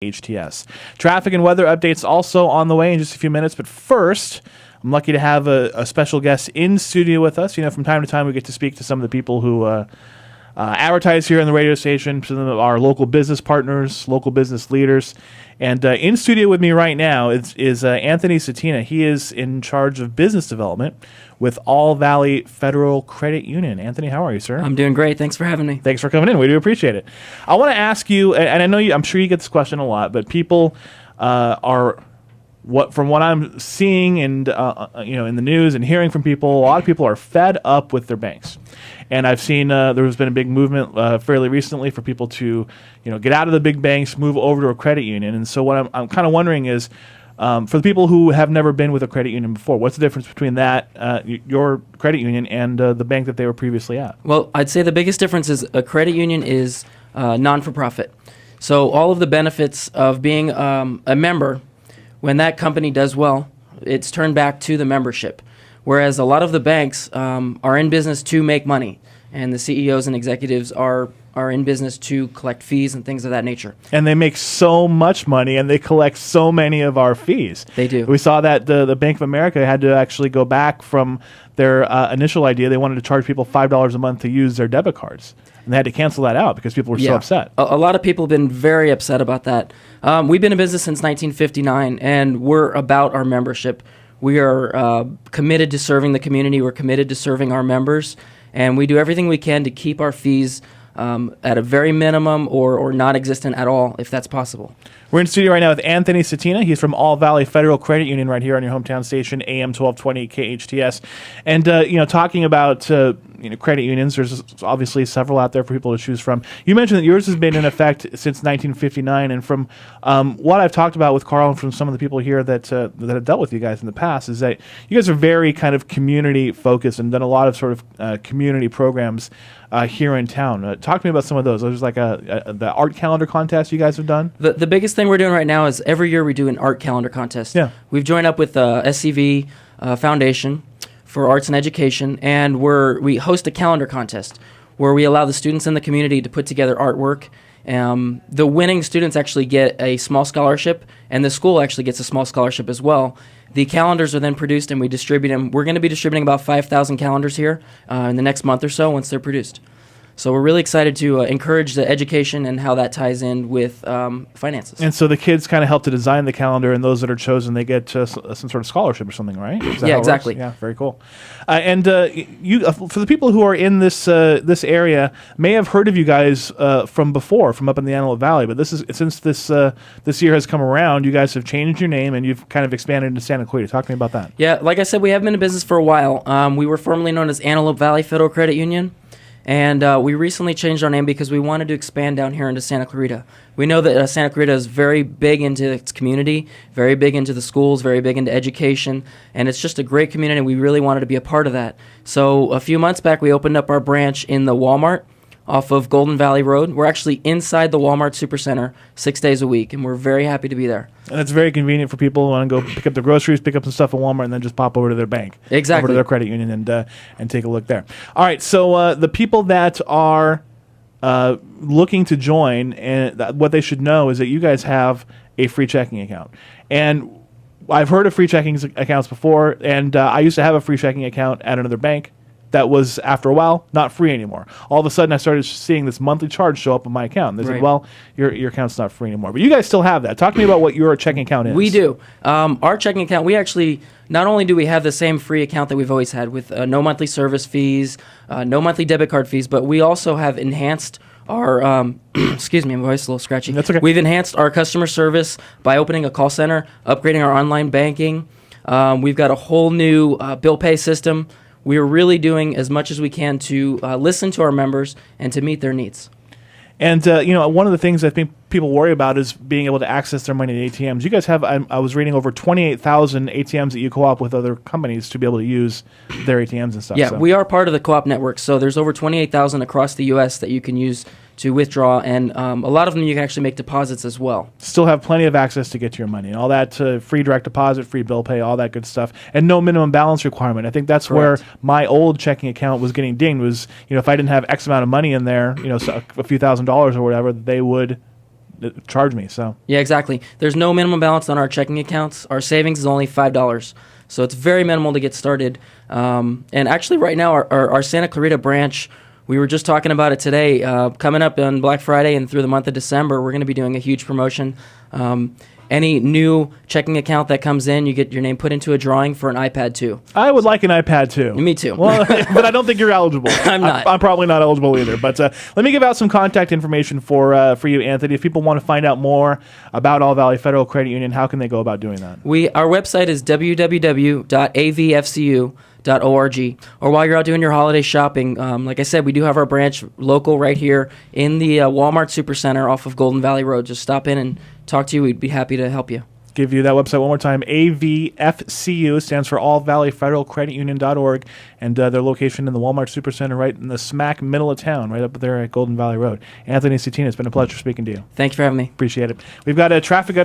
KHTS. Traffic and weather updates also on the way in just a few minutes, but first, I'm lucky to have a special guest in studio with us. You know, from time to time, we get to speak to some of the people who advertise here on the radio station, some of our local business partners, local business leaders. And in studio with me right now is Anthony Cettina. He is in charge of business development with All Valley Federal Credit Union. Anthony, how are you, sir? I'm doing great. Thanks for having me. Thanks for coming in. We do appreciate it. I want to ask you, and I know I'm sure you get this question a lot, but people from what I'm seeing and in the news and hearing from people, a lot of people are fed up with their banks. And I've seen there has been a big movement fairly recently for people to, get out of the big banks, move over to a credit union. And so what I'm kind of wondering is, for the people who have never been with a credit union before, what's the difference between that, your credit union, and the bank that they were previously at? Well, I'd say the biggest difference is a credit union is non-for-profit. So all of the benefits of being a member, when that company does well, it's turned back to the membership. Whereas a lot of the banks are in business to make money, and the CEOs and executives are in business to collect fees and things of that nature. And they make so much money, and they collect so many of our fees. They do. We saw that the Bank of America had to actually go back from their initial idea. They wanted to charge people $5 a month to use their debit cards. And they had to cancel that out because people were so upset. A lot of people have been very upset about that. We've been in business since 1959, and we're about our membership. We are committed to serving the community. We're committed to serving our members, and we do everything we can to keep our fees at a very minimum or non-existent at all, if that's possible. We're in studio right now with Anthony Cettina. He's from All Valley Federal Credit Union right here on your hometown station, AM 1220 KHTS. And, talking about, credit unions, there's obviously several out there for people to choose from. You mentioned that yours has been in effect since 1959. And from what I've talked about with Carl and from some of the people here that have dealt with you guys in the past is that you guys are very kind of community focused and done a lot of sort of community programs here in town. Talk to me about some of those. There's like the art calendar contest you guys have done. The biggest thing we're doing right now is every year we do an art calendar contest. Yeah. We've joined up with SCV Foundation for Arts and Education, and we host a calendar contest where we allow the students in the community to put together artwork. The winning students actually get a small scholarship, and the school actually gets a small scholarship as well. The calendars are then produced, and we distribute them. We're going to be distributing about 5,000 calendars here in the next month or so once they're produced. So we're really excited to encourage the education and how that ties in with finances. And so the kids kind of help to design the calendar, and those that are chosen, they get some sort of scholarship or something, right? Yeah, exactly. Yeah, very cool. And you, for the people who are in this area, may have heard of you guys from before, from up in the Antelope Valley. But since this year has come around, you guys have changed your name, and you've kind of expanded into Santa Clarita. Talk to me about that. Yeah, like I said, we have been in business for a while. We were formerly known as Antelope Valley Federal Credit Union. And we recently changed our name because we wanted to expand down here into Santa Clarita. We know that Santa Clarita is very big into its community, very big into the schools, very big into education, and it's just a great community, and we really wanted to be a part of that. So a few months back, we opened up our branch in the Walmart off of Golden Valley Road. We're actually inside the Walmart Supercenter 6 days a week, and we're very happy to be there. And it's very convenient for people who want to go pick up their groceries, pick up some stuff at Walmart, and then just pop over to their bank. Exactly. Over to their credit union and take a look there. All right, so the people that are looking to join, and what they should know is that you guys have a free checking account. And I've heard of free checking accounts before, and I used to have a free checking account at another bank. That was, after a while, not free anymore. All of a sudden, I started seeing this monthly charge show up on my account. And they said, well, your account's not free anymore. But you guys still have that. Talk to me about what your checking account is. We do. Our checking account, we actually, not only do we have the same free account that we've always had with no monthly service fees, no monthly debit card fees, but we also have enhanced our, excuse me, my voice is a little scratchy. That's okay. We've enhanced our customer service by opening a call center, upgrading our online banking. We've got a whole new bill pay system. We are really doing as much as we can to listen to our members and to meet their needs. And, one of the things I think people worry about is being able to access their money at ATMs. You guys have, I was reading, over 28,000 ATMs that you co-op with other companies to be able to use their ATMs and stuff. Yeah, we are part of the co-op network. So there's over 28,000 across the U.S. that you can use to withdraw, and a lot of them you can actually make deposits as well. Still have plenty of access to get to your money. And all that free direct deposit, free bill pay, all that good stuff. And no minimum balance requirement. I think that's Correct. Where my old checking account was getting dinged was, if I didn't have X amount of money in there, so a few $1,000s or whatever, they would charge me. So Yeah, exactly. There's no minimum balance on our checking accounts. Our savings is only $5. So it's very minimal to get started. And actually right now, our Santa Clarita branch, we were just talking about it today. Coming up on Black Friday and through the month of December, we're going to be doing a huge promotion. Any new checking account that comes in, you get your name put into a drawing for an iPad 2. I would like an iPad too. Me too. Well, but I don't think you're eligible. I'm not. I'm probably not eligible either. But let me give out some contact information for you, Anthony. If people want to find out more about All Valley Federal Credit Union, how can they go about doing that? Our website is www.avfcu.org. Or while you're out doing your holiday shopping, like I said, we do have our branch local right here in the Walmart Supercenter off of Golden Valley Road. Just stop in and talk to you. We'd be happy to help you. Give you that website one more time. AVFCU stands for All Valley Federal Credit Union.org, and their location in the Walmart Supercenter right in the smack middle of town, right up there at Golden Valley Road. Anthony Cettina, it's been a pleasure speaking to you. Thank you for having me. Appreciate it. We've got a traffic